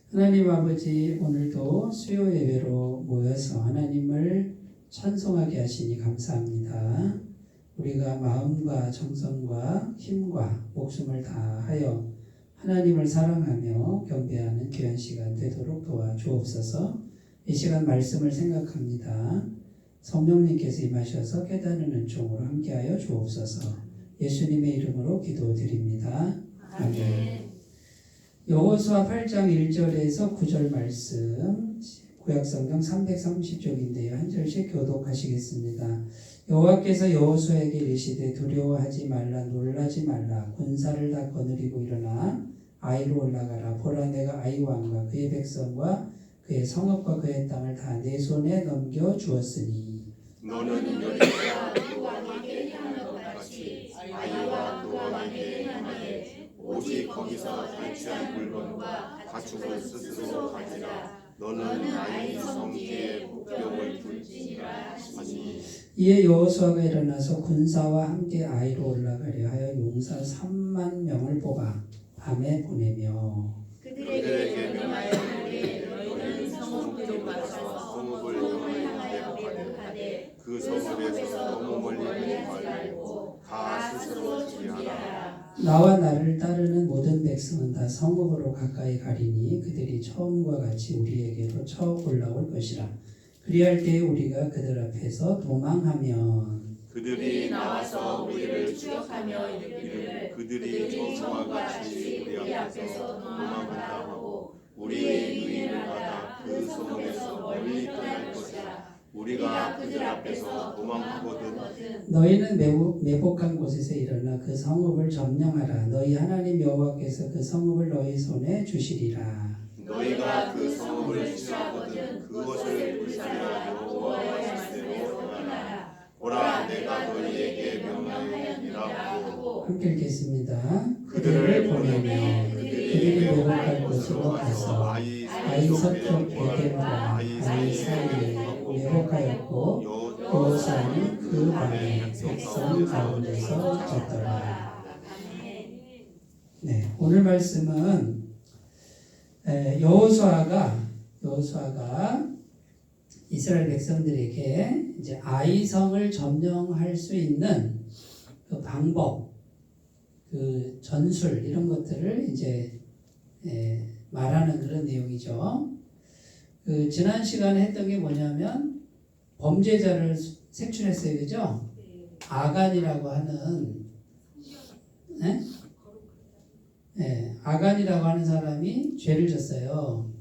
하나님 아버지, 오늘도 수요 예배로 모여서 하나님을 찬송하게 하시니 감사합니다. 우리가 마음과 정성과 힘과 목숨을 다하여 하나님을 사랑하며 경배하는 귀한 시간 되도록 도와주옵소서. 이 시간 말씀을 생각합니다. 성령님께서 임하셔서 깨닫는 은총으로 함께하여 주옵소서. 예수님의 이름으로 기도드립니다. 아멘. 여호수아 8장 1절에서 9절 말씀, 구약성경 330쪽인데요. 한 절씩 교독하시겠습니다. 여호와께서 여호수아에게 이르시되 두려워하지 말라, 놀라지 말라. 군사를 다 거느리고 일어나 아이로 올라가라. 보라, 내가 아이 왕과 그의 백성과 그의 성읍과 그의 땅을 다 내 손에 넘겨 주었으니 너는 여리고와 그 왕에게 향한 것 같이 아이와 그 왕에게 향하되 오직 거기서 탈취한 물건과 가축을 스스로 가지라. 너는 아이 성기에 복병을 둘지니라 하시니. 이에 여호수아가 일어나서 군사와 함께 아이로 올라가려 하여 용사 3만 명을 뽑아 밤에 보내며 그들에게 명하여 이르되 너희는 성읍으로 가서 성읍을 향하여 매복하되 그 성읍에서 너무 멀리 가지 말고 다 스스로 준비하라. 나와 나를 따르는 모든 백성은 다 성읍으로 가까이 가리니 그들이 처음과 같이 우리에게로 쳐 올라올 것이라. 그리할 때에 우리가 그들 앞에서 도망하면 그들이 나와서 우리를 추격하며 이르기를 그들이 처음과 같이 우리 앞에서 도망한다 하고 우리의 유인을 받아 그 성읍에서 멀리 떠날 것이라. 우리가 그들 앞에서 도망하거든 너희는 매복한 곳에서 일어나 그 성읍을 점령하라. 너희 하나님 여호와께서 그 성읍을 너희 손에 주시리라. 너희가 그 성읍을 취하거든 그것을 불살라 여호와의 말씀에서 떠나라. 보라, 내가 너희에게 명하였느니라 하고 함께 읽겠습니다. 그들을 보내며 그들이 매복할 곳으로 가서 아이 서쪽 베델과 아이 사이에 매복하였고 여호수아는 그 밤에 백성 가운데서 졌더라. 네, 오늘 말씀은 여호수아가 이스라엘 백성들에게 이제 아이성을 점령할 수 있는 그 방법, 그 전술 이런 것들을 이제 말하는 그런 내용이죠. 그 지난 시간에 했던 게 뭐냐면 범죄자를 색출했어요, 그죠? 아간이라고 하는 아간이라고 하는 사람이 죄를 졌어요.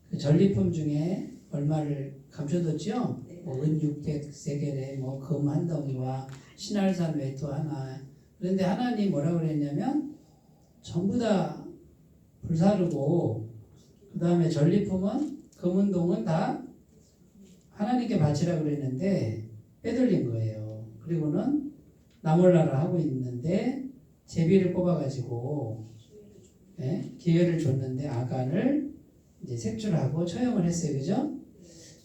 그 전리품 중에 얼마를 감춰뒀죠? 은 600세겔에 금 한 덩이와 신할산 외투 하나. 그런데 하나님 뭐라고 그랬냐면 전부 다 불사르고 그 다음에 전리품은 금은동은 다 하나님께 바치라고 그랬는데 빼돌린 거예요. 그리고는 나몰라라 하고 있는데 제비를 뽑아가지고 기회를 줬는데 아간을 이제 색출하고 처형을 했어요. 그죠?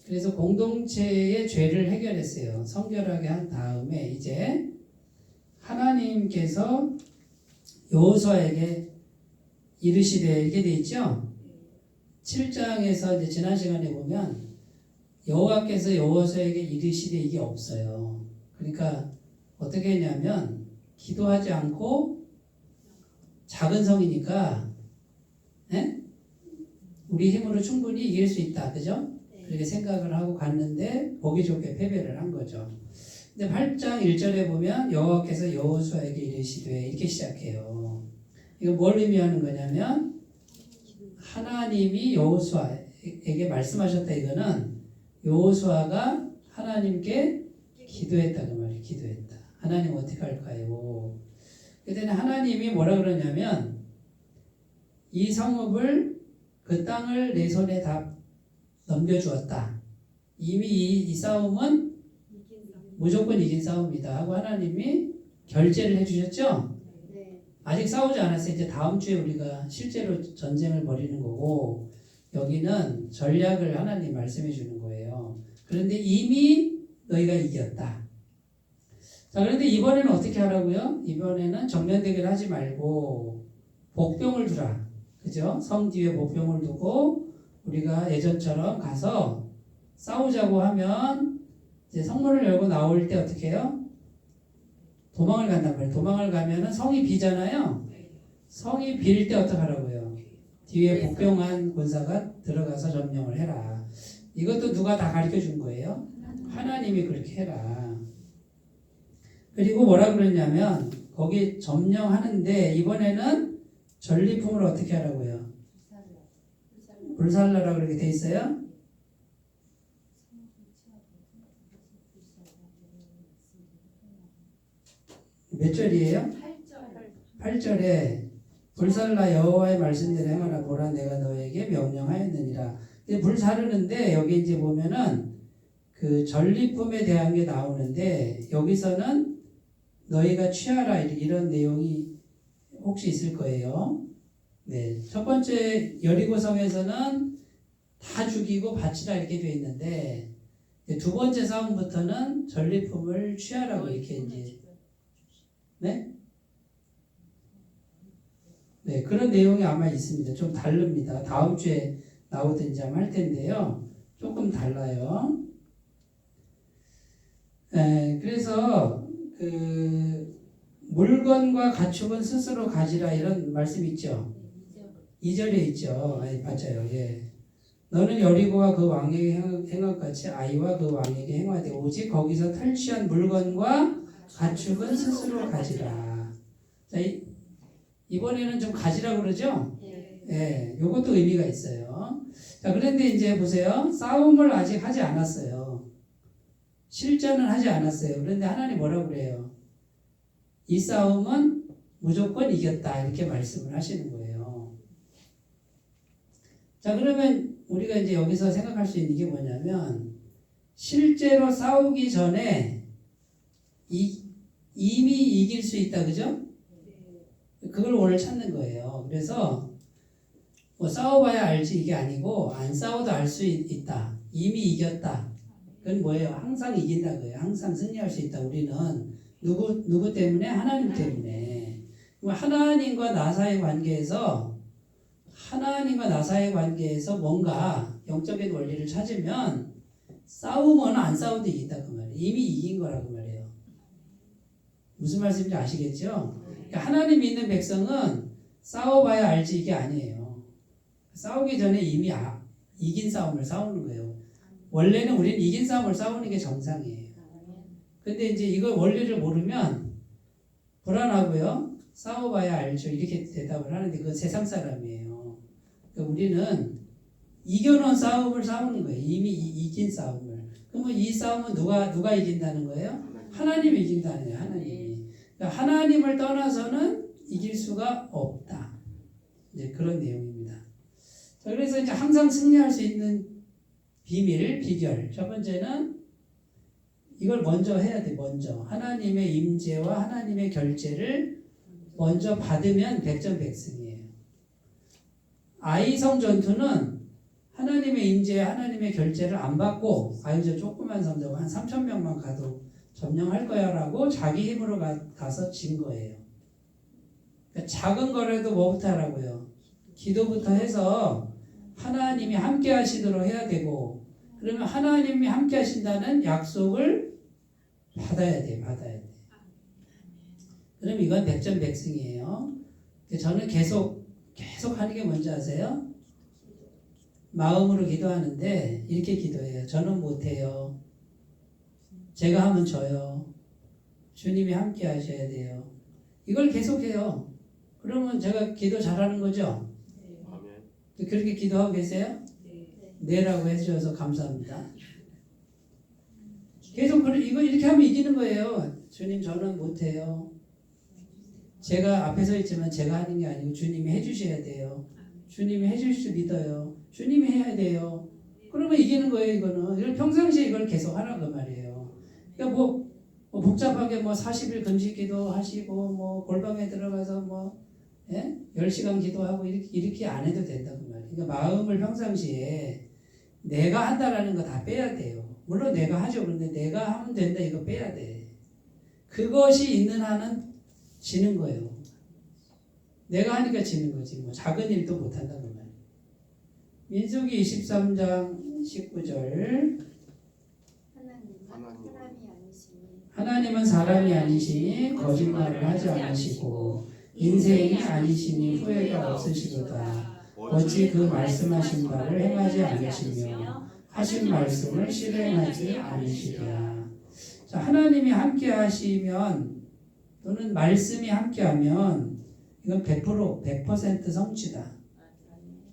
그래서 공동체의 죄를 해결했어요. 성결하게 한 다음에 이제 하나님께서 여호수아에게 이르시되 이렇게 돼 있죠? 7장에서 이제 지난 시간에 보면 여호와께서 여호수아에게 이르시되 이게 없어요. 그러니까 어떻게 했냐면 기도하지 않고 작은 성이니까 우리 힘으로 충분히 이길 수 있다. 그죠? 그렇게 생각을 하고 갔는데 보기 좋게 패배를 한 거죠. 근데 8장 1절에 보면 여호와께서 여호수아에게 이르시되 이렇게 시작해요. 이거 뭘 의미하는 거냐면 하나님이 여호수아에게 말씀하셨다. 이거는 여호수아가 하나님께 기도했다 그 말이에요. 기도했다. 하나님 어떻게 할까요? 그때는 하나님이 뭐라 그러냐면 이 성읍을 그 땅을 내 손에 다 넘겨주었다. 이미 이 싸움은 무조건 이긴 싸움이다 하고 하나님이 결제를 해주셨죠? 아직 싸우지 않았어요. 이제 다음 주에 우리가 실제로 전쟁을 벌이는 거고 여기는 전략을 하나님 말씀해 주는 거예요. 그런데 이미 너희가 이겼다. 자, 그런데 이번에는 어떻게 하라고요? 이번에는 정면 대결하지 말고 복병을 두라. 그죠? 성 뒤에 목병을 두고 우리가 예전처럼 가서 싸우자고 하면 이제 성문을 열고 나올 때 어떻게 해요? 도망을 간단 말이에요. 도망을 가면은 성이 비잖아요. 성이 빌 때 어떡하라고요? 뒤에 복병한 군사가 들어가서 점령을 해라. 이것도 누가 다 가르쳐 준 거예요? 하나님이 그렇게 해라. 그리고 뭐라 그랬냐면 거기 점령하는데 이번에는 전리품을 어떻게 하라고요? 불살라라 그렇게 돼 있어요? 몇 절이에요? 8절에 불살라 여호와의 말씀대로 행하라 보라 내가 너에게 명령하였느니라. 불 사르는데 여기 이제 보면은 그 전리품에 대한 게 나오는데 여기서는 너희가 취하라 이런 내용이 혹시 있을 거예요. 네, 첫 번째 여리고성에서는 다 죽이고 바치라 이렇게 되어 있는데 두 번째 싸움부터는 전리품을 취하라고 이렇게 이제 네? 네, 그런 내용이 아마 있습니다. 좀 다릅니다. 다음 주에 나오든지 아마 할 텐데요. 조금 달라요. 네, 그래서 그 물건과 가축은 스스로 가지라 이런 말씀 있죠. 2절에 있죠. 맞아요. 예. 너는 여리고와 그 왕에게 행한 같이 아이와 그 왕에게 행하되 오직 거기서 탈취한 물건과 가축은 스스로 가지라. 자, 이번에는 좀 가지라고 그러죠? 예, 요것도 의미가 있어요. 자, 그런데 이제 보세요. 싸움을 아직 하지 않았어요. 실전은 하지 않았어요. 그런데 하나님 뭐라고 그래요? 이 싸움은 무조건 이겼다. 이렇게 말씀을 하시는 거예요. 자, 그러면 우리가 이제 여기서 생각할 수 있는 게 뭐냐면, 실제로 싸우기 전에 이미 이길 수 있다. 그죠? 그걸 오늘 찾는 거예요. 그래서 뭐 싸워봐야 알지 이게 아니고 안 싸워도 알 수 있다. 이미 이겼다. 그건 뭐예요? 항상 이긴다 그예요. 항상 승리할 수 있다. 우리는 누구 때문에? 하나님 때문에. 하나님과 나 사이의 관계에서 뭔가 영적인 원리를 찾으면 싸우거나 안 싸워도 이긴다 그 말이에요. 이미 이긴 거라고 말이에요. 무슨 말씀인지 아시겠죠? 그러니까 하나님 믿는 백성은 싸워봐야 알지 이게 아니에요. 싸우기 전에 이미 이긴 싸움을 싸우는 거예요. 원래는 우리는 이긴 싸움을 싸우는 게 정상이에요. 근데 이제 이걸 원리를 모르면 불안하고요. 싸워봐야 알죠. 이렇게 대답을 하는데 그건 세상 사람이에요. 그러니까 우리는 이겨놓은 싸움을 싸우는 거예요. 이미 이긴 싸움을. 그러면 이 싸움은 누가 이긴다는 거예요? 하나님이 이긴다는 거예요. 하나님이. 그러니까 하나님을 떠나서는 이길 수가 없다. 이제 그런 내용입니다. 자, 그래서 이제 항상 승리할 수 있는 비결. 첫 번째는 이걸 먼저 해야 돼. 먼저 하나님의 임재와 하나님의 결제를 먼저 받으면 백전백승이에요. 아이성 전투는 하나님의 임재, 하나님의 결제를 안 받고 저 조그만 성전 한 3,000명만 가도 점령할 거야라고 자기 힘으로 가서 진 거예요. 그러니까 작은 거라도 뭐부터 하라고요? 기도부터 해서 하나님이 함께 하시도록 해야 되고 그러면 하나님이 함께 하신다는 약속을 받아야 돼. 그럼 이건 백전백승이에요. 저는 계속 하는 게 뭔지 아세요? 마음으로 기도하는데 이렇게 기도해요. 저는 못해요. 제가 하면 져요. 주님이 함께 하셔야 돼요. 이걸 계속해요. 그러면 제가 기도 잘하는 거죠? 네. 그렇게 기도하고 계세요? 네라고 해주셔서 감사합니다. 계속 이거 이렇게 하면 이기는 거예요. 주님 저는 못해요. 제가 앞에 서 있지만 제가 하는 게 아니고 주님이 해주셔야 돼요. 주님이 해줄 수 믿어요. 주님이 해야 돼요. 그러면 이기는 거예요. 이걸 평상시에 이걸 계속 하라고 말이에요. 그러니까 뭐 복잡하게 40일 금식기도 하시고 골방에 들어가서 10시간 기도하고 이렇게 안 해도 된다고 말이에요. 그러니까 마음을 평상시에 내가 한다라는 거 다 빼야 돼요. 물론 내가 하죠. 그런데 내가 하면 된다 이거 빼야 돼. 그것이 있는 한은 지는 거예요. 내가 하니까 지는 거지. 뭐 작은 일도 못 한다고 말이야. 민수기 23장 19절. 하나님은 사람이 아니시니 거짓말을 하지 않으시고 인생이 아니시니 후회가 없으시도다. 어찌 그 말씀하신 바를 행하지 않으시며 하신 말씀을 실행하지 않으시랴. 자, 하나님이 함께 하시면 또는 말씀이 함께 하면 이건 100% 성취다.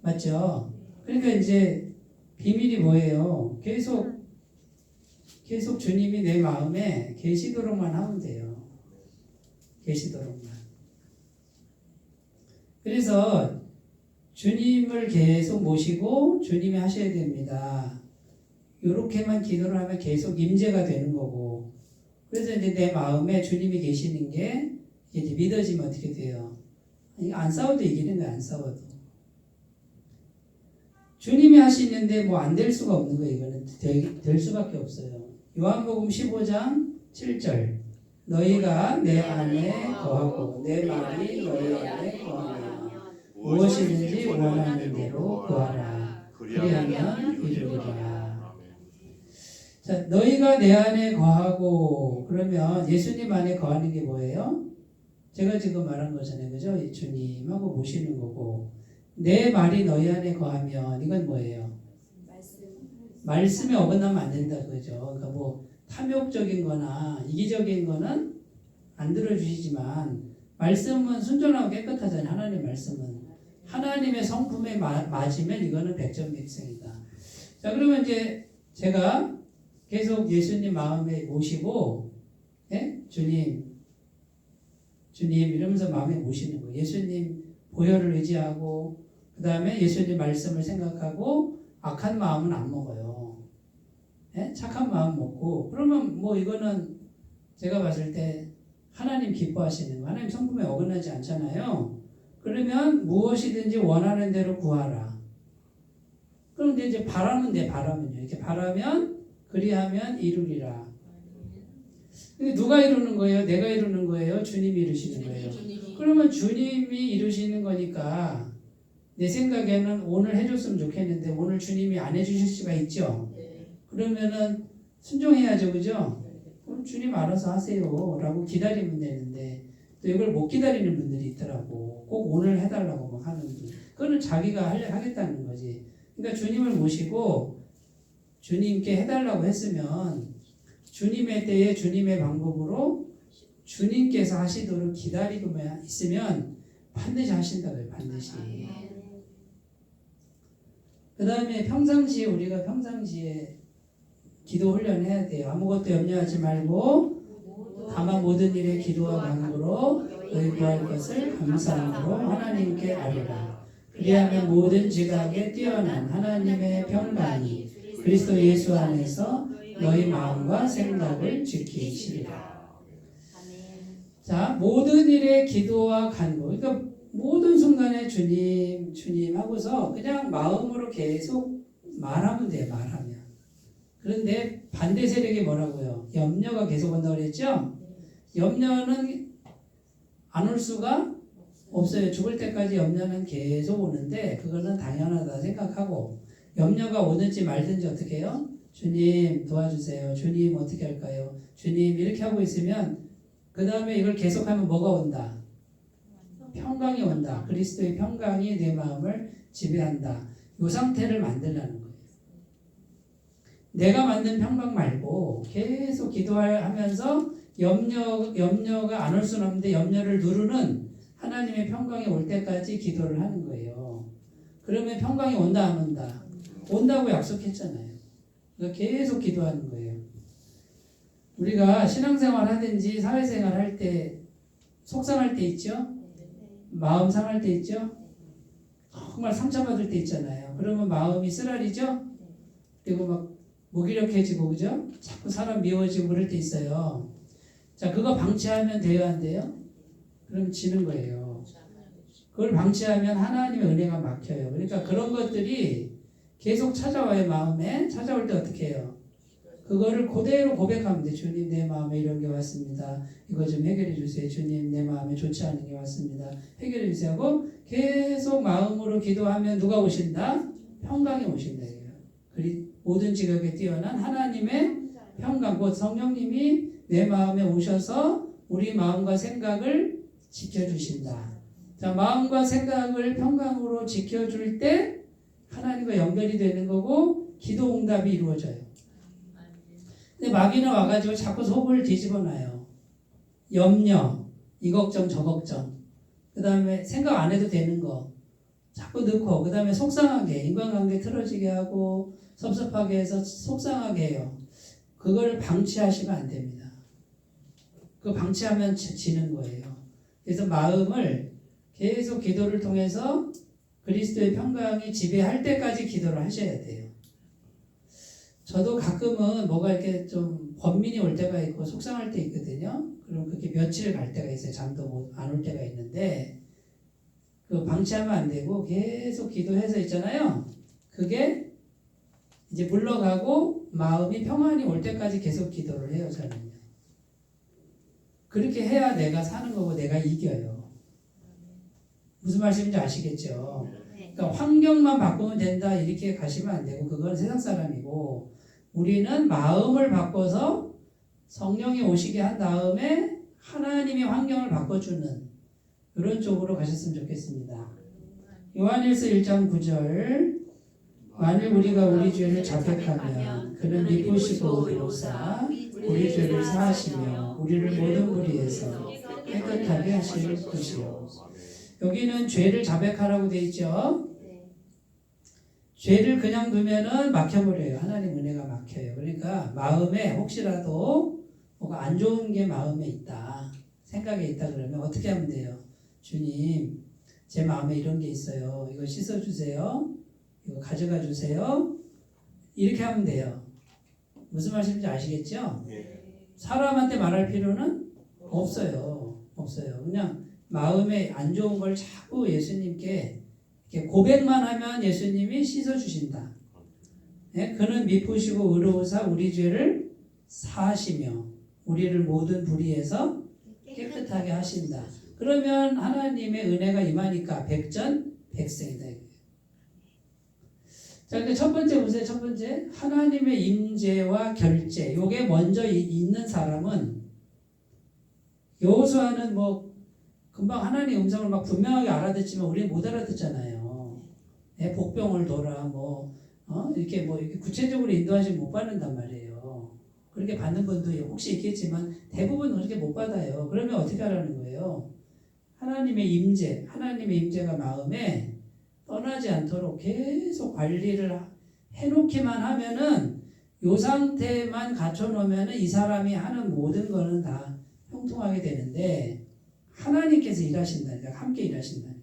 맞죠? 그러니까 이제 비밀이 뭐예요? 계속 주님이 내 마음에 계시도록만 하면 돼요. 계시도록만. 그래서 주님을 계속 모시고 주님이 하셔야 됩니다. 이렇게만 기도를 하면 계속 임재가 되는 거고, 그래서 이제 내 마음에 주님이 계시는 게 이제 믿어지면 어떻게 돼요? 안 싸워도 이기는 거야. 안 싸워도. 주님이 하시는데 뭐 안 될 수가 없는 거예요. 이거는 될 수밖에 없어요. 요한복음 15장 7절. 너희가 내 안에 거하고 내 말이 너희 안에 거하면 무엇이든지 원하는 대로 구하라. 그리하면 이루리라. 자, 너희가 내 안에 거하고 그러면 예수님 안에 거하는 게 뭐예요? 제가 지금 말한 거잖아요. 그죠? 주님하고 모시는 거고. 내 말이 너희 안에 거하면 이건 뭐예요? 말씀에 어긋나면 안 된다. 그죠? 그러니까 뭐 탐욕적인 거나 이기적인 거는 안 들어주시지만 말씀은 순전하고 깨끗하잖아요. 하나님 말씀은. 하나님의 성품에 맞으면 이거는 100점 백승이다. 자, 그러면 이제 제가 계속 예수님 마음에 모시고, 예? 주님 이러면서 마음에 모시는 거예요. 예수님 보혈을 의지하고, 그 다음에 예수님 말씀을 생각하고, 악한 마음은 안 먹어요. 예? 착한 마음 먹고, 그러면 뭐 이거는 제가 봤을 때 하나님 기뻐하시는 거, 하나님 성품에 어긋나지 않잖아요. 그러면 무엇이든지 원하는 대로 구하라. 그런데 이제 바라면요. 이렇게 바라면 그리하면 이루리라. 근데 누가 이루는 거예요? 내가 이루는 거예요? 주님이 이루시는 거예요? 그러면 주님이 이루시는 거니까 내 생각에는 오늘 해줬으면 좋겠는데 오늘 주님이 안 해주실 수가 있죠? 그러면은 순종해야죠. 그죠? 그럼 주님 알아서 하세요 라고 기다리면 되는데 또 이걸 못 기다리는 분들이 있더라고. 꼭 오늘 해달라고 막 하는 분. 그거는 자기가 하겠다는 거지. 그러니까 주님을 모시고 주님께 해달라고 했으면 주님의 때에 주님의 방법으로 주님께서 하시도록 기다리고만 있으면 반드시 하신다고요. 반드시. 그 다음에 평상시에 우리가 기도 훈련해야 돼요. 아무것도 염려하지 말고 다만 모든 일에 기도와 간구로 너희 구할 것을 감사함으로 하나님께 아뢰라. 그리하면 모든 지각에 뛰어난 하나님의 평강이 그리스도 예수 안에서 너희 마음과 생각을 지키시리라. 자, 모든 일에 기도와 간구. 그러니까 모든 순간에 주님 하고서 그냥 마음으로 계속 말하면 돼요. 말하면. 그런데 반대 세력이 뭐라고요? 염려가 계속 온다고 그랬죠? 염려는 안 올 수가 없어요. 죽을 때까지 염려는 계속 오는데 그거는 당연하다 생각하고 염려가 오든지 말든지 어떻게 해요? 주님 도와주세요. 주님 어떻게 할까요? 주님 이렇게 하고 있으면 그 다음에 이걸 계속하면 뭐가 온다? 평강이 온다. 그리스도의 평강이 내 마음을 지배한다. 이 상태를 만들라는 거예요. 내가 만든 평강 말고 계속 기도하면서 염려가 안 올 수는 없는데 염려를 누르는 하나님의 평강이 올 때까지 기도를 하는 거예요. 그러면 평강이 온다 안 온다? 온다고 약속했잖아요. 그러니까 계속 기도하는 거예요. 우리가 신앙생활 하든지 사회생활 할 때 속상할 때 있죠? 마음 상할 때 있죠? 정말 상처받을 때 있잖아요. 그러면 마음이 쓰라리죠? 그리고 막 무기력해지고 그죠? 자꾸 사람 미워지고 그럴 때 있어요. 자, 그거 방치하면 돼요, 안 돼요? 그럼 지는 거예요. 그걸 방치하면 하나님의 은혜가 막혀요. 그러니까 그런 것들이 계속 찾아와요. 마음에 찾아올 때 어떻게 해요? 그거를 그대로 고백하면 돼. 주님 내 마음에 이런 게 왔습니다. 이거 좀 해결해 주세요. 주님 내 마음에 좋지 않은 게 왔습니다. 해결해 주세요 하고 계속 마음으로 기도하면 누가 오신다? 평강이 오신다. 그리 모든 지각에 뛰어난 하나님의 평강, 곧 성령님이 내 마음에 오셔서 우리 마음과 생각을 지켜주신다. 자, 마음과 생각을 평강으로 지켜줄 때 하나님과 연결이 되는 거고 기도 응답이 이루어져요. 근데 마귀는 와가지고 자꾸 속을 뒤집어 놔요. 염려, 이 걱정 저 걱정, 그 다음에 생각 안 해도 되는 거 자꾸 넣고, 그 다음에 속상하게 인간관계 틀어지게 하고 섭섭하게 해서 속상하게 해요. 그걸 방치하시면 안 됩니다. 그 방치하면 지는 거예요. 그래서 마음을 계속 기도를 통해서 그리스도의 평강이 지배할 때까지 기도를 하셔야 돼요. 저도 가끔은 뭐가 이렇게 좀 번민이 올 때가 있고 속상할 때 있거든요. 그럼 그렇게 며칠 갈 때가 있어요. 잠도 안 올 때가 있는데 그 방치하면 안 되고 계속 기도해서 있잖아요. 그게 이제 물러가고 마음이 평안이 올 때까지 계속 기도를 해요. 저는요. 그렇게 해야 내가 사는 거고 내가 이겨요. 무슨 말씀인지 아시겠죠? 그러니까 환경만 바꾸면 된다 이렇게 가시면 안 되고 그건 세상 사람이고 우리는 마음을 바꿔서 성령이 오시게 한 다음에 하나님이 환경을 바꿔주는 이런 쪽으로 가셨으면 좋겠습니다. 요한일서 1장 9절 만일 우리가 우리 죄를 자백하면 그는 미쁘시고 의로사 우리 죄를 사하시며 우리를 모든 불의에서 깨끗하게 하실 것이요. 여기는 죄를 자백하라고 돼 있죠. 죄를 그냥 두면은 막혀버려요. 하나님 은혜가 막혀요. 그러니까 마음에 혹시라도 뭐가 안 좋은 게 마음에 있다, 생각에 있다 그러면 어떻게 하면 돼요? 주님, 제 마음에 이런 게 있어요. 이거 씻어주세요. 이거 가져가 주세요. 이렇게 하면 돼요. 무슨 말씀인지 아시겠죠? 사람한테 말할 필요는 없어요. 없어요. 그냥 마음에 안 좋은 걸 자꾸 예수님께 이렇게 고백만 하면 예수님이 씻어주신다. 네? 그는 미쁘시고 의로우사 우리 죄를 사하시며 우리를 모든 불의에서 깨끗하게 하신다. 그러면 하나님의 은혜가 임하니까 백전백승이다. 자, 근데 첫 번째 보세요. 첫 번째 하나님의 임재와 결제. 요게 먼저 있는 사람은 여호수아는 뭐 금방 하나님의 음성을 막 분명하게 알아듣지만 우리는 못 알아듣잖아요. 내 복병을 둬라 이렇게 이렇게 구체적으로 인도하시면 못 받는단 말이에요. 그렇게 받는 분도 혹시 있겠지만 대부분 그렇게 못 받아요. 그러면 어떻게 하라는 거예요? 하나님의 임재, 하나님의 임재가 마음에 떠나지 않도록 계속 관리를 해놓기만 하면은 요 상태만 갖춰놓으면은 이 사람이 하는 모든 거는 다 형통하게 되는데 하나님께서 일하신다니까, 함께 일하신다니까.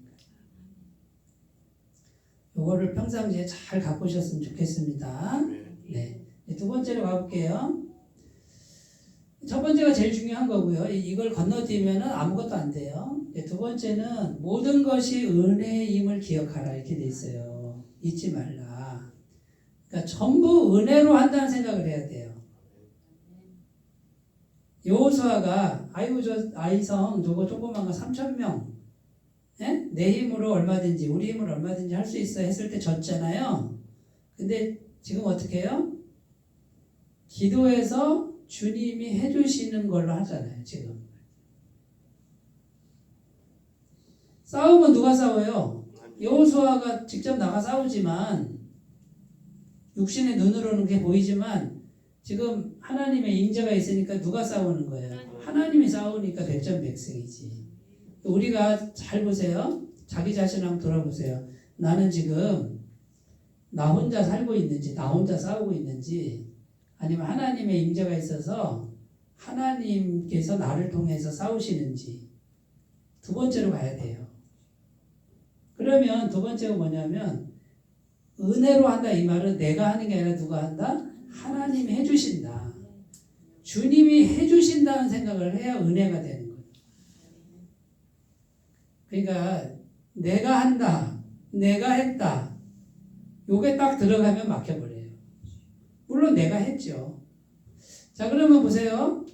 요거를 평상시에 잘 갖고 오셨으면 좋겠습니다. 네. 두 번째로 가볼게요. 첫 번째가 제일 중요한 거고요. 이걸 건너뛰면은 아무것도 안 돼요. 두 번째는 모든 것이 은혜임을 기억하라 이렇게 돼 있어요. 잊지 말라. 그러니까 전부 은혜로 한다는 생각을 해야 돼요. 여호수아가 아이고 저 아이성 저거 조그만 거 3,000명 내 힘으로 얼마든지 우리 힘으로 얼마든지 할 수 있어 했을 때 졌잖아요. 근데 지금 어떻게 해요? 기도해서 주님이 해주시는 걸로 하잖아요. 지금 싸움은 누가 싸워요? 여호수아가 직접 나가 싸우지만 육신의 눈으로는 그게 보이지만 지금 하나님의 임재가 있으니까 누가 싸우는 거예요? 하나님이 싸우니까 백전백승이지. 우리가 잘 보세요. 자기 자신 한번 돌아보세요. 나는 지금 나 혼자 살고 있는지 나 혼자 싸우고 있는지 아니면 하나님의 임재가 있어서 하나님께서 나를 통해서 싸우시는지 두 번째로 가야 돼요. 그러면 두 번째가 뭐냐면 은혜로 한다 이 말은 내가 하는 게 아니라 누가 한다? 하나님이 해주신다. 주님이 해주신다는 생각을 해야 은혜가 되는 거예요. 그러니까 내가 한다, 내가 했다 요게 딱 들어가면 막혀버려요. 물론 내가 했죠. 자, 그러면 보세요.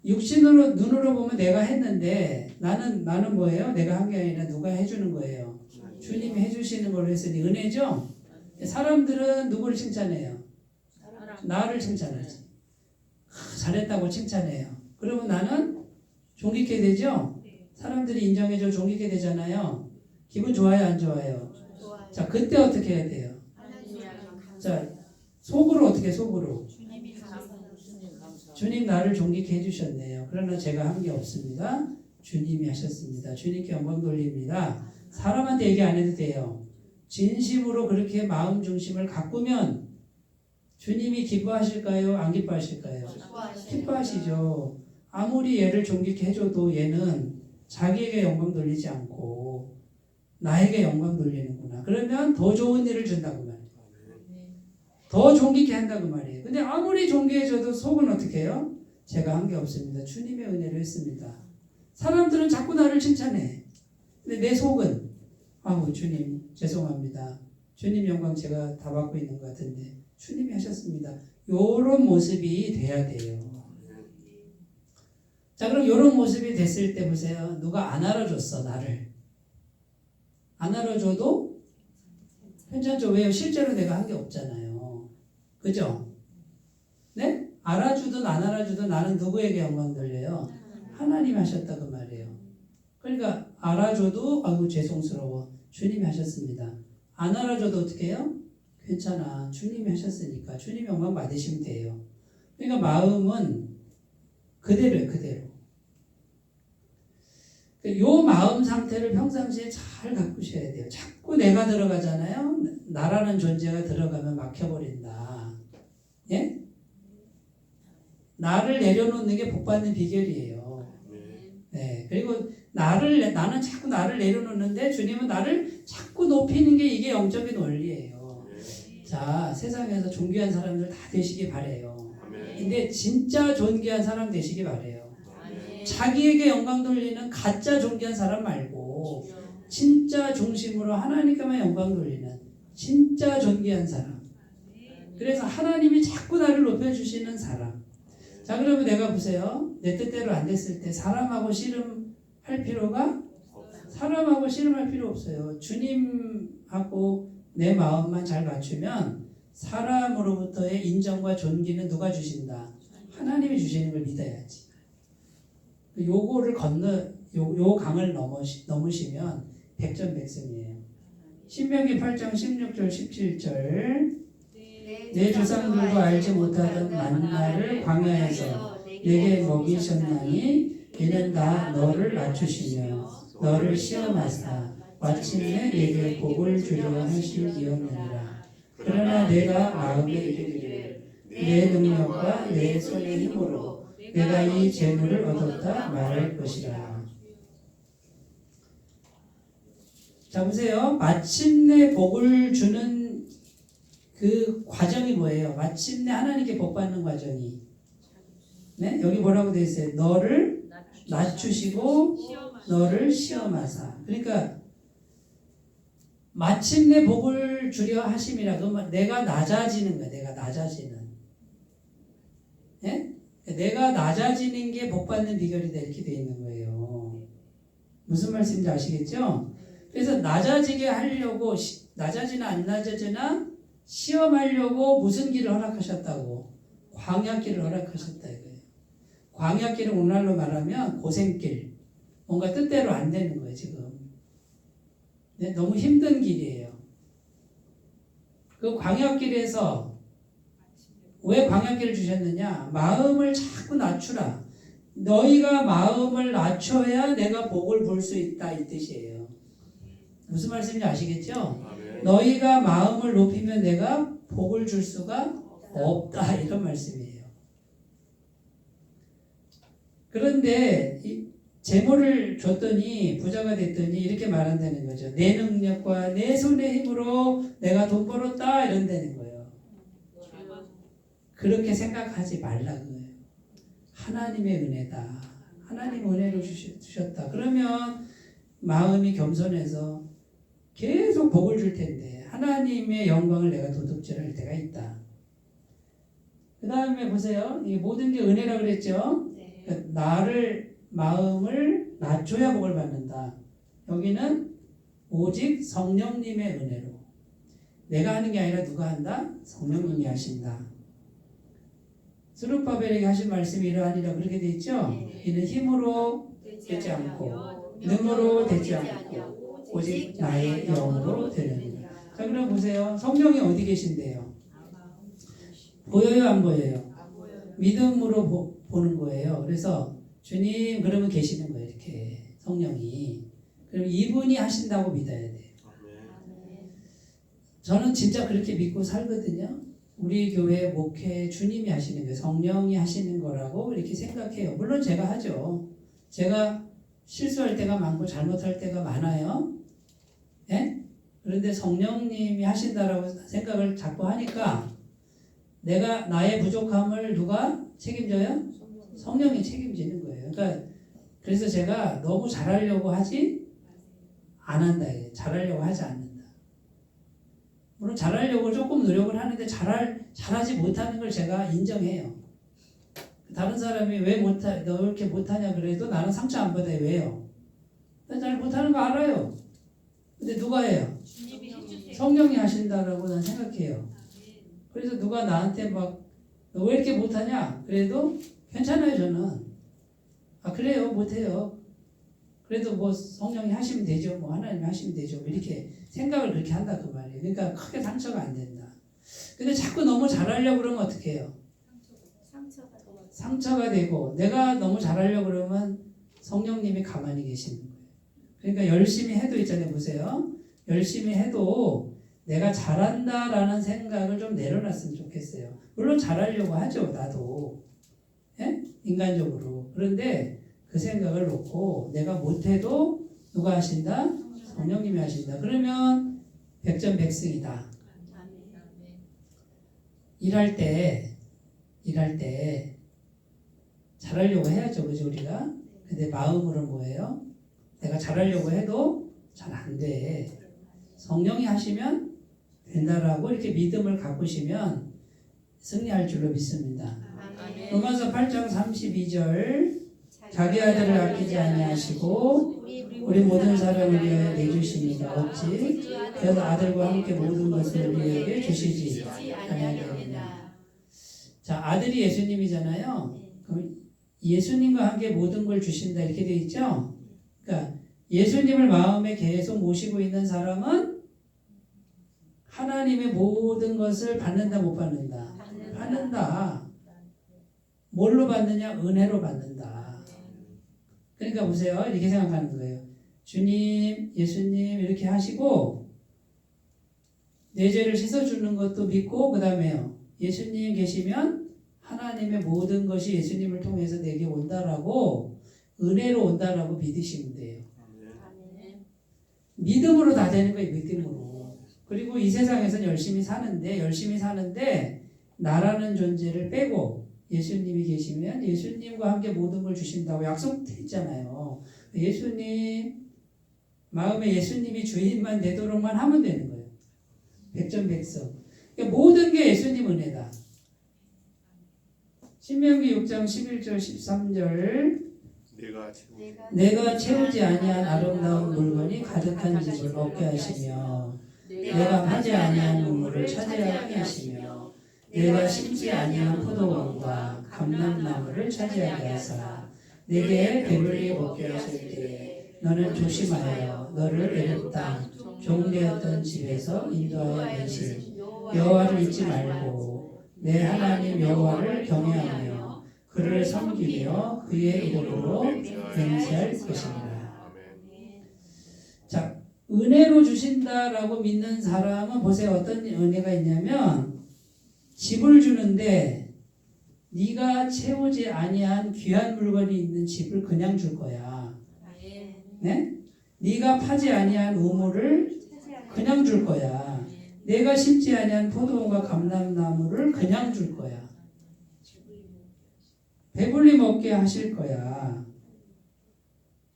육신으로 눈으로 보면 내가 했는데 나는 뭐예요? 내가 한 게 아니라 누가 해주는 거예요. 주님이 해주시는 걸로 했으니 은혜죠. 사람들은 누구를 칭찬해요? 나를 칭찬하지. 잘했다고 칭찬해요. 그러면 나는 존귀케 되죠. 사람들이 인정해줘 존귀케 되잖아요. 기분 좋아요, 안 좋아요? 자, 그때 어떻게 해야 돼요? 자, 속으로 어떻게 속으로? 주님 나를 존귀케 해주셨네요. 그러나 제가 한 게 없습니다. 주님이 하셨습니다. 주님께 영광 돌립니다. 사람한테 얘기 안 해도 돼요. 진심으로 그렇게 마음 중심을 가꾸면 주님이 기뻐하실까요? 안 기뻐하실까요? 기뻐하시죠. 아무리 얘를 존귀케 해줘도 얘는 자기에게 영광 돌리지 않고 나에게 영광 돌리는구나. 그러면 더 좋은 일을 준다고 말이에요. 더 존귀케 한다고 말이에요. 근데 아무리 존귀해줘도 속은 어떻게 해요? 제가 한 게 없습니다. 주님의 은혜로 했습니다. 사람들은 자꾸 나를 칭찬해. 근데 내 속은 아우 주님 죄송합니다. 주님 영광 제가 다 받고 있는 것 같은데 주님이 하셨습니다. 요런 모습이 돼야 돼요. 자, 그럼 요런 모습이 됐을 때 보세요. 누가 안 알아줬어 나를. 안 알아줘도 괜찮죠. 왜요? 실제로 내가 한 게 없잖아요. 그죠? 네? 알아주든 안 알아주든 나는 누구에게 영광 돌려요? 하나님 하셨다 그 말이에요. 그러니까 알아줘도 아이고 죄송스러워. 주님이 하셨습니다. 안 알아줘도 어떻게 해요? 괜찮아. 주님이 하셨으니까 주님이 영광 받으시면 돼요. 그러니까 마음은 그대로예요. 그대로. 요 마음 상태를 평상시에 잘 가꾸셔야 돼요. 자꾸 내가 들어가잖아요. 나라는 존재가 들어가면 막혀버린다. 예? 나를 내려놓는 게 복받는 비결이에요. 네. 그리고 나는 자꾸 나를 내려놓는데 주님은 나를 자꾸 높이는 게 이게 영적인 원리예요. 자, 세상에서 존귀한 사람들 다 되시기 바래요. 근데 진짜 존귀한 사람 되시기 바래요. 자기에게 영광 돌리는 가짜 존귀한 사람 말고 진짜 중심으로 하나님께만 영광 돌리는 진짜 존귀한 사람. 그래서 하나님이 자꾸 나를 높여주시는 사람. 자, 그러면 내가 보세요. 내 뜻대로 안 됐을 때 사람하고 씨름할 필요가? 사람하고 씨름할 필요 없어요. 주님하고 내 마음만 잘 맞추면 사람으로부터의 인정과 존귀는 누가 주신다? 하나님이 주시는 걸 믿어야지. 요거를 요 강을 넘으시면 백전백승이에요. 신명기 8장 16절 17절 내 조상들도 알지 못하던 만나를 광야에서 내게 먹이셨나니 이는 다 너를 낮추시며 너를 시험하사 마침내 내게 복을 주려 하심이었느니라. 그러나 내가 마음에 이르기를 내 능력과 내 손의 힘으로 내가 이 재물을 얻었다 말할 것이라. 자, 보세요. 마침내 복을 주는 그 과정이 뭐예요? 마침내 하나님께 복 받는 과정이. 네? 여기 뭐라고 되어 있어요? 너를 낮추시고 너를 시험하사. 그러니까 마침내 복을 주려 하심이라. 그러면 내가 낮아지는 거야. 내가 낮아지는. 네? 내가 낮아지는 게 복 받는 비결이다 이렇게 되어 있는 거예요. 무슨 말씀인지 아시겠죠? 그래서 낮아지게 하려고 낮아지나 안 낮아지나 시험하려고 무슨 길을 허락하셨다고? 광야길을 허락하셨다 이거예요. 광야길은 오늘날로 말하면 고생길. 뭔가 뜻대로 안 되는 거예요 지금. 네? 너무 힘든 길이에요. 그 광야길에서 왜 광야길을 주셨느냐? 마음을 자꾸 낮추라. 너희가 마음을 낮춰야 내가 복을 볼 수 있다 이 뜻이에요. 무슨 말씀인지 아시겠죠? 너희가 마음을 높이면 내가 복을 줄 수가 없다 이런 말씀이에요. 그런데 재물을 줬더니 부자가 됐더니 이렇게 말한다는 거죠. 내 능력과 내 손의 힘으로 내가 돈 벌었다 이런다는 거예요. 그렇게 생각하지 말라고요. 하나님의 은혜다. 하나님 은혜로 주셨다. 그러면 마음이 겸손해서 계속 복을 줄 텐데 하나님의 영광을 내가 도둑질할 때가 있다. 그 다음에 보세요. 이 모든 게 은혜라 그랬죠. 네. 그러니까 나를 마음을 낮춰야 복을 받는다. 여기는 오직 성령님의 은혜로. 내가 하는 게 아니라 누가 한다? 성령님이 하신다. 스룹바벨에게 하신 말씀이 이러하니라 그렇게 돼 있죠. 네. 이는 힘으로 되지 않고 능으로 되지 않고 오직 나의 영으로 되느니라. 자, 그럼 보세요. 성령이 어디 계신데요? 보여요, 안 보여요? 믿음으로 보는 거예요. 그래서 주님 그러면 계시는 거예요. 이렇게 성령이. 그럼 이분이 하신다고 믿어야 돼요. 저는 진짜 그렇게 믿고 살거든요. 우리 교회 목회 주님이 하시는 거예요. 성령이 하시는 거라고 이렇게 생각해요. 물론 제가 하죠. 제가 실수할 때가 많고 잘못할 때가 많아요. 예? 그런데 성령님이 하신다라고 생각을 자꾸 하니까 내가 나의 부족함을 누가 책임져요? 성령이 책임지는 거예요. 그러니까 그래서 제가 너무 잘하려고 하지 안 한다. 잘하려고 하지 않는다. 물론 잘하려고 조금 노력을 하는데 잘하지 못하는 걸 제가 인정해요. 다른 사람이 너 이렇게 못하냐 그래도 나는 상처 안 받아요. 왜요? 난 잘 못하는 거 알아요. 근데 누가 해요? 성령이 하신다라고 난 생각해요. 그래서 누가 나한테 막 너 왜 이렇게 못하냐? 그래도 괜찮아요. 저는 그래요 못해요. 그래도 뭐 성령이 하시면 되죠. 뭐 하나님이 하시면 되죠. 이렇게 생각을 그렇게 한다 그 말이에요. 그러니까 크게 상처가 안 된다. 근데 자꾸 너무 잘하려고 그러면 어떻게 해요? 상처가 되고 내가 너무 잘하려고 그러면 성령님이 가만히 계시는 거예요. 그러니까 열심히 해도 있잖아요. 보세요. 열심히 해도 내가 잘한다라는 생각을 좀 내려놨으면 좋겠어요. 물론 잘하려고 하죠. 나도. 예? 인간적으로. 그런데 그 생각을 놓고 내가 못해도 누가 하신다? 성령님이 하신다. 그러면 백전백승이다. 일할 때 잘하려고 해야죠. 그죠 우리가? 근데 마음으로 뭐예요? 내가 잘하려고 해도 잘 안 돼. 성령이 하시면 된다라고 이렇게 믿음을 갖고시면 승리할 줄로 믿습니다. 로마서 8장 32절 자기 아들을 아끼지 아니하시고 우리 모든 사람을 위하여 내주십니다. 어찌 그래서 아들과 함께 모든 것을 우리에게 주시지 아니하겠느냐. 자, 아들이 예수님이잖아요. 그럼 예수님과 함께 모든 걸 주신다 이렇게 돼 있죠. 그러니까 예수님을 마음에 계속 모시고 있는 사람은 하나님의 모든 것을 받는다 못 받는다? 받는다. 뭘로 받느냐? 은혜로 받는다. 그러니까 보세요. 이렇게 생각하는 거예요. 주님, 예수님 이렇게 하시고 내 죄를 씻어주는 것도 믿고 그 다음에요. 예수님 계시면 하나님의 모든 것이 예수님을 통해서 내게 온다라고 은혜로 온다라고 믿으시면 돼요. 믿음으로 다 되는 거예요. 믿음으로. 그리고 이 세상에서는 열심히 사는데 나라는 존재를 빼고 예수님이 계시면 예수님과 함께 모든 걸 주신다고 약속돼 있잖아요. 예수님 마음에 예수님이 주인만 되도록만 하면 되는 거예요. 백전백승. 그러니까 모든 게 예수님 은혜다. 신명기 6장 11절 13절 내가 채우지 아니한 아름다운 물건이 가득한 집을 얻게 하시며 내가 파지 아니한 눈물을 차지하게 하시며 내가 심지 아니한 포도원과 감람나무를 차지하게 하사 내게 배불리 먹게 하실 때에 너는 조심하여 너를 애굽 땅 종되었던 집에서 인도하여 내신 여호와를 잊지 말고 내 하나님 여호와를 경외하며 그를 섬기며 그의 이름으로 맹세할 것이니라. 자, 은혜로 주신다라고 믿는 사람은 보세요. 어떤 은혜가 있냐면 집을 주는데 네가 채우지 아니한 귀한 물건이 있는 집을 그냥 줄 거야. 네? 네가 파지 아니한 우물을 그냥 줄 거야. 내가 심지 아니한 포도원과 감람나무를 그냥 줄 거야. 배불리 먹게 하실 거야.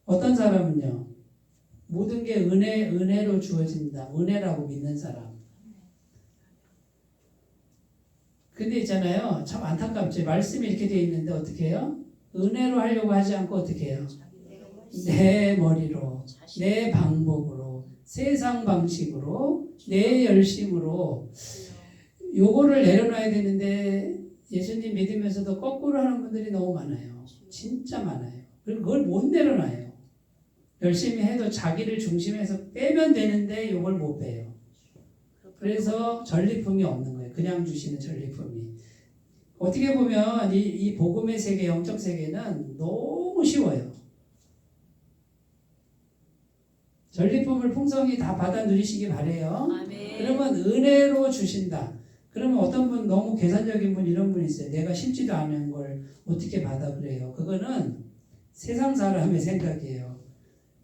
어떤 사람은요? 모든 게 은혜로 주어진다. 은혜라고 믿는 사람. 근데 있잖아요. 참 안타깝죠. 말씀이 이렇게 되어 있는데 어떻게 해요? 은혜로 하려고 하지 않고 어떻게 해요? 내 머리로, 내 방법으로, 세상 방식으로, 내 열심으로 요거를 내려놔야 되는데 예수님 믿으면서도 거꾸로 하는 분들이 너무 많아요. 진짜 많아요. 그리고 그걸 못 내려놔요. 열심히 해도 자기를 중심에서 빼면 되는데 요걸 못 빼요. 그래서 전리품이 없는 거예요. 그냥 주시는 전리품이. 어떻게 보면 이 복음의 세계, 영적 세계는 너무 쉬워요. 전리품을 풍성히 다 받아 누리시기 바래요. 아멘. 그러면 은혜로 주신다. 그러면 어떤 분 너무 계산적인 분 이런 분 있어요. 내가 심지도 않은 걸 어떻게 받아 그래요. 그거는 세상 사람의 생각이에요.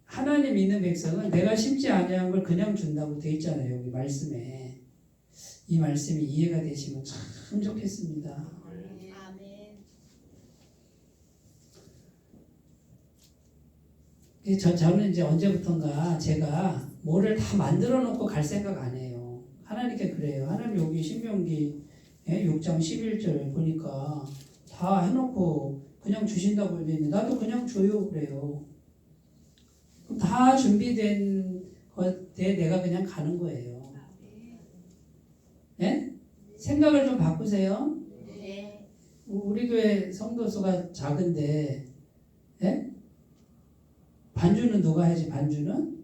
하나님 믿는 백성은 내가 심지 아니한 걸 그냥 준다고 돼 있잖아요. 여기 말씀에. 이 말씀이 이해가 되시면 참 좋겠습니다. 아멘. 저는 이제 언제부턴가 제가 뭐를 다 만들어 놓고 갈 생각 안 해요. 하나님께 그래요. 하나님 여기 신명기 6장 11절 보니까 다 해놓고 그냥 주신다고 되어 있는데 나도 그냥 줘요 그래요. 그럼 다 준비된 것에 내가 그냥 가는 거예요. 네? 생각을 좀 바꾸세요. 네. 우리 교회 성도수가 작은데 네? 반주는 누가 해야지 반주는?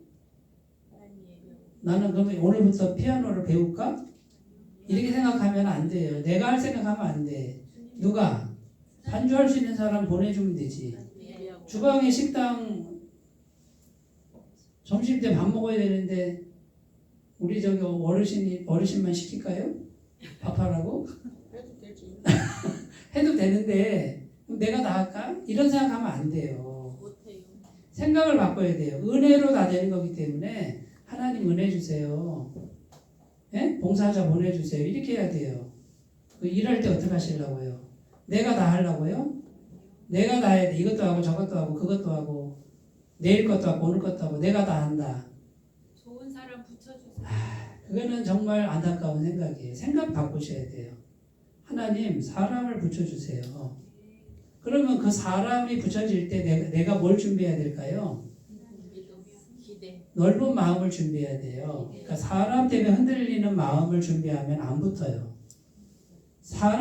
나는 그러면 오늘부터 피아노를 배울까? 이렇게 생각하면 안 돼요. 내가 할 생각하면 안 돼. 누가? 반주할 수 있는 사람 보내주면 되지. 주방에 식당 점심때 밥 먹어야 되는데 우리 저기 어르신만 시킬까요? 밥하라고? 해도 되지. 해도 되는데 내가 다 할까? 이런 생각하면 안 돼요. 못해요. 생각을 바꿔야 돼요. 은혜로 다 되는 거기 때문에 하나님 은혜 주세요. 예? 봉사자 보내주세요. 이렇게 해야 돼요. 일할 때 어떻게 하시려고요? 내가 다 하려고요? 내가 다 해야 돼. 이것도 하고 저것도 하고 그것도 하고 내일 것도 하고 오늘 것도 하고 내가 다 한다. 좋은 사람 붙여주세요. 그거는 정말 안타까운 생각이에요. 생각 바꾸셔야 돼요. 하나님 사람을 붙여주세요. 그러면 그 사람이 붙여질 때 내가 뭘 준비해야 될까요? 기대. 넓은 마음을 준비해야 돼요. 그러니까 사람 때문에 흔들리는 마음을 준비하면 안 붙어요.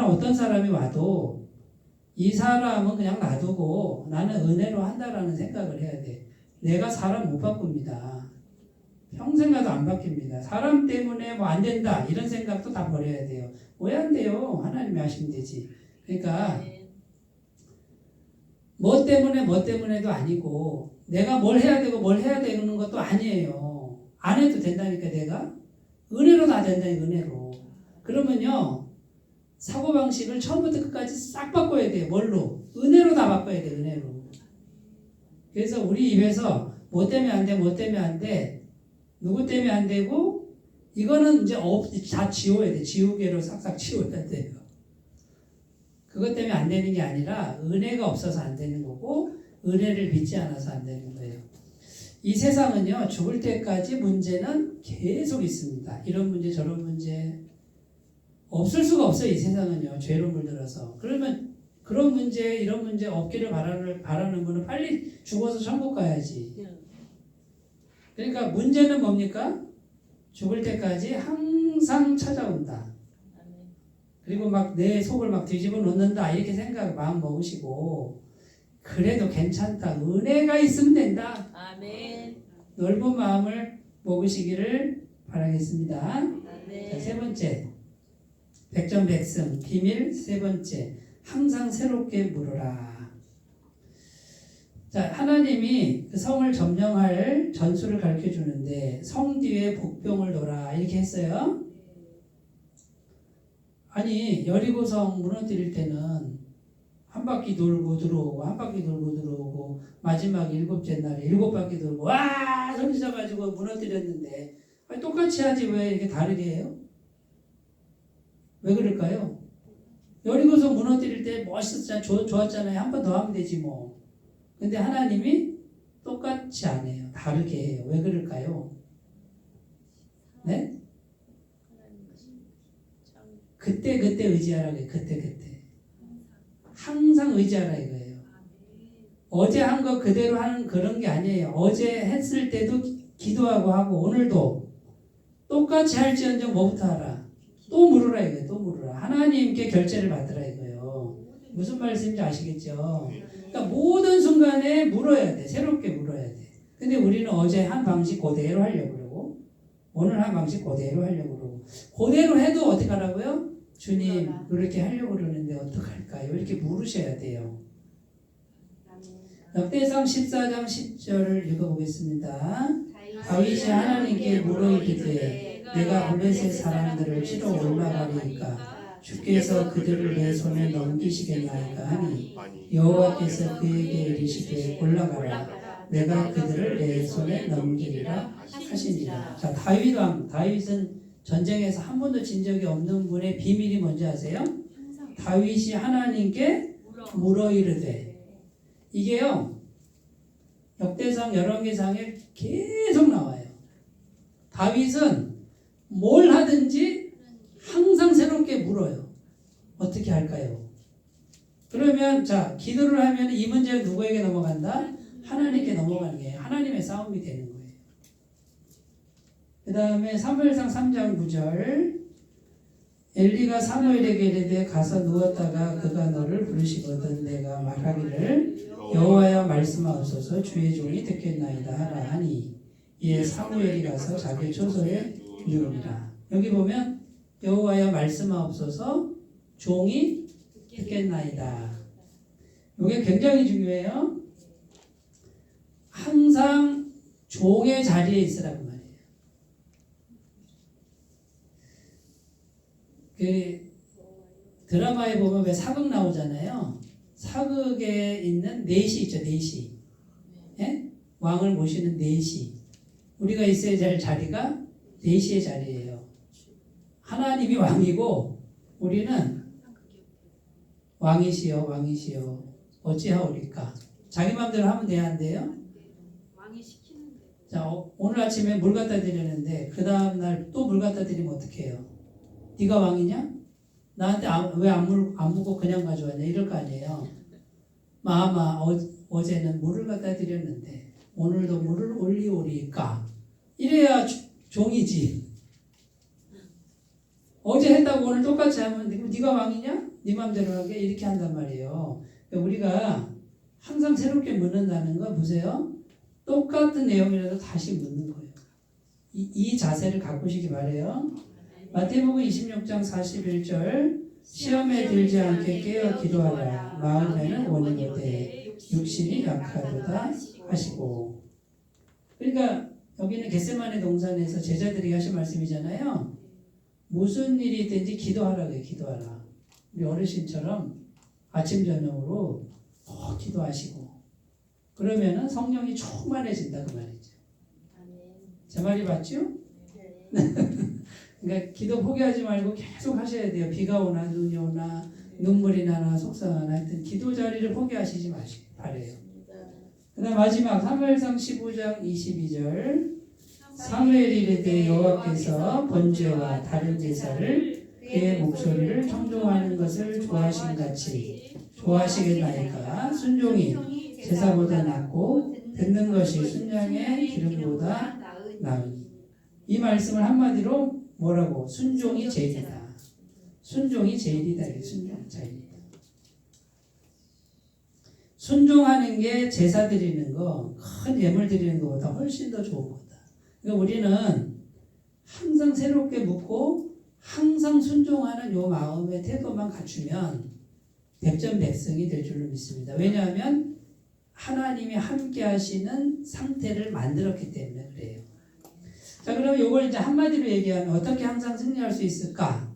어떤 사람이 와도 이 사람은 그냥 놔두고 나는 은혜로 한다라는 생각을 해야 돼. 내가 사람 못 바꿉니다. 평생 가도 안 바뀝니다. 사람 때문에 뭐 안 된다 이런 생각도 다 버려야 돼요. 왜 안 돼요? 하나님이 하시면 되지. 그러니까 뭐 때문에도 아니고 내가 뭘 해야 되고 뭘 해야 되는 것도 아니에요. 안 해도 된다니까 내가. 은혜로 다 된다니 은혜로. 그러면요. 사고방식을 처음부터 끝까지 싹 바꿔야 돼요. 뭘로? 은혜로 다 바꿔야 돼요. 은혜로. 그래서 우리 입에서 뭐 때문에 안 돼, 뭐 때문에 안 돼, 누구 때문에 안 되고 이거는 이제 다 지워야 돼. 지우개로 싹싹 지워야 돼요. 그것 때문에 안 되는 게 아니라 은혜가 없어서 안 되는 거고 은혜를 믿지 않아서 안 되는 거예요. 이 세상은요. 죽을 때까지 문제는 계속 있습니다. 이런 문제 저런 문제 없을 수가 없어요. 이 세상은요. 죄로 물들어서. 그러면 그런 문제 이런 문제 없기를 바라는 분은 빨리 죽어서 천국 가야지. 그러니까 문제는 뭡니까? 죽을 때까지 항상 찾아온다. 그리고 막 내 속을 막 뒤집어 놓는다 이렇게 마음 먹으시고 그래도 괜찮다. 은혜가 있으면 된다. 아멘. 넓은 마음을 먹으시기를 바라겠습니다. 아멘. 자, 세 번째. 백전백승 비밀 세 번째. 항상 새롭게 물으라. 자, 하나님이 그 성을 점령할 전술을 가르쳐 주는데 성 뒤에 복병을 놓으라 이렇게 했어요. 아니 여리고성 무너뜨릴 때는 한 바퀴 돌고 들어오고 한 바퀴 돌고 들어오고 마지막 일곱째 날에 7바퀴 돌고 와 소리 쳐가지고 무너뜨렸는데 아니, 똑같이 하지 왜 이렇게 다르게 해요? 왜 그럴까요? 여리고성 무너뜨릴 때 멋있었잖아요. 좋았잖아요. 한 번 더 하면 되지 뭐. 근데 하나님이 똑같이 안 해요. 다르게 해요. 왜 그럴까요? 네? 그때 의지하라고. 그때 항상 의지하라 이거예요. 어제 한 거 그대로 하는 그런 게 아니에요. 어제 했을 때도 기도하고 하고 오늘도 똑같이 할지언정 뭐부터 하라. 또 물으라 이거예요. 또 물으라. 하나님께 결제를 받으라 이거예요. 무슨 말씀인지 아시겠죠? 그러니까 모든 순간에 물어야 돼. 새롭게 물어야 돼. 근데 우리는 어제 한 방식 그대로 하려고 그러고 오늘 한 방식 그대로 하려고 그러고 그대로 해도 어떻게 하라고요? 주님 이렇게 하려고 그러는데 어떡할까요? 이렇게 물으셔야 돼요. 역대상 14장 10절을 읽어보겠습니다. 다윗이 하나님께 물어이르되 내가 블레셋 사람들을 치러 올라가리이까 주께서 그들을 내 손에 넘기시겠나이까 하니 여호와께서 그에게 이르시되 올라가라 내가 그들을 내 손에 넘기리라 하시니라. 자, 다윗은 전쟁에서 한 번도 진 적이 없는 분의 비밀이 뭔지 아세요? 다윗이 하나님께 물어이르되. 이게요 역대상 열왕기상에 계속 나와요. 다윗은 뭘 하든지 항상 새롭게 물어요. 어떻게 할까요? 그러면 자 기도를 하면 이 문제는 누구에게 넘어간다? 하나님께 넘어가는 게 하나님의 싸움이 되는 거예요. 그 다음에 사무엘상 3장 9절 엘리가 사무엘에게 이르되 가서 누웠다가 그가 너를 부르시거든 내가 말하기를 여호와여 말씀하옵소서 주의 종이 듣겠나이다 하라 하니 이에 사무엘이 가서 자기 초소에 누우니라. 여기 보면 여호와여 말씀하옵소서 종이 듣겠나이다. 이게 굉장히 중요해요. 항상 종의 자리에 있으라고 말이에요. 그 드라마에 보면 왜 사극 나오잖아요. 사극에 있는 내시 있죠. 내시. 예? 왕을 모시는 내시. 우리가 있어야 될 자리가 내시의 자리예요. 하나님이 왕이고 우리는 왕이시여 어찌하오리까. 자기 마음대로 하면 돼야 안 돼요? 왕이 시키는데. 자, 오늘 아침에 물 갖다 드렸는데 그 다음날 또 물 갖다 드리면 어떡해요? 네가 왕이냐? 나한테 왜 안 묻고 그냥 가져왔냐? 이럴 거 아니에요. 마마 어제는 물을 갖다 드렸는데 오늘도 물을 올리오리까. 이래야 종이지. 어제 했다고 오늘 똑같이 하면 네가 왕이냐? 네 맘대로 하게 이렇게 한단 말이에요. 그러니까 우리가 항상 새롭게 묻는다는 거 보세요. 똑같은 내용이라도 다시 묻는 거예요. 이 자세를 가꾸시기 바래요. 마태복음 26장 41절 시험에 들지 않게 깨어 기도하라 마음에는 원이로되 육신이 약하도다 하시고. 그러니까 여기는 겟세마네 동산에서 제자들이 하신 말씀이잖아요. 무슨 일이 있든지 기도하라고 해요. 기도하라. 우리 어르신처럼 아침 저녁으로 꼭 기도하시고 그러면은 성령이 충만해진다 그 말이죠. 제 말이 맞죠? 그러니까 기도 포기하지 말고 계속 하셔야 돼요. 비가 오나 눈이 오나 눈물이 나나 속상하나 하여튼 기도 자리를 포기하시지 마시기 바래요. 그 다음 마지막 사무엘상 15장 22절 사무엘이 이르되 여호와께서 번제와 다른 제사를 그의 목소리를 청종하는 것을 좋아하신 같이 좋아하시겠나이까. 순종이 제사보다 낫고 듣는 것이 순양의 기름보다 나으니. 이 말씀을 한마디로 뭐라고? 순종이 제일이다. 순종이 제일이다. 순종 제일이다. 순종하는 게 제사 드리는 거, 큰 예물 드리는 것보다 훨씬 더 좋은 거다. 그러니까 우리는 항상 새롭게 묻고 항상 순종하는 요 마음의 태도만 갖추면 백전백승이 될 줄로 믿습니다. 왜냐하면 하나님이 함께 하시는 상태를 만들었기 때문에 그래요. 자, 그럼 이걸 이제 한마디로 얘기하면 어떻게 항상 승리할 수 있을까?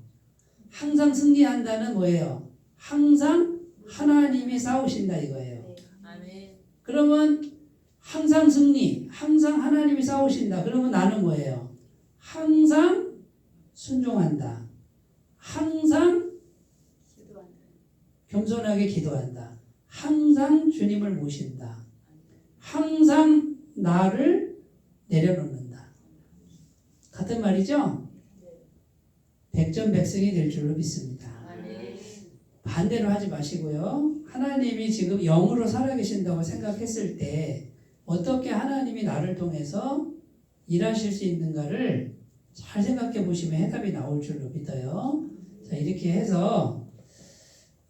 항상 승리한다는 뭐예요? 항상 하나님이 싸우신다 이거예요. 아멘. 그러면 항상 승리, 항상 하나님이 싸우신다. 그러면 나는 뭐예요? 항상 순종한다. 항상 겸손하게 기도한다. 항상 주님을 모신다. 항상 나를 내려놓는다. 같은 말이죠? 백전백승이 될 줄로 믿습니다. 아멘. 반대로 하지 마시고요. 하나님이 지금 영으로 살아계신다고 생각했을 때 어떻게 하나님이 나를 통해서 일하실 수 있는가를 잘 생각해 보시면 해답이 나올 줄로 믿어요. 자, 이렇게 해서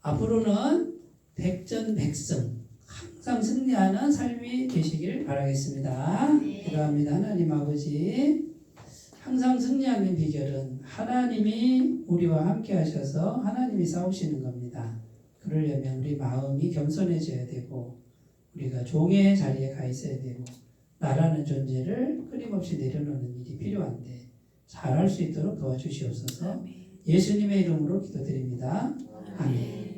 앞으로는 백전백승 항상 승리하는 삶이 되시길 바라겠습니다. 기도합니다. 하나님 아버지, 항상 승리하는 비결은 하나님이 우리와 함께 하셔서 하나님이 싸우시는 겁니다. 그러려면 우리 마음이 겸손해져야 되고 우리가 종의 자리에 가 있어야 되고 나라는 존재를 끊임없이 내려놓는 일이 필요한데 잘할 수 있도록 도와주시옵소서. 예수님의 이름으로 기도드립니다. 아멘.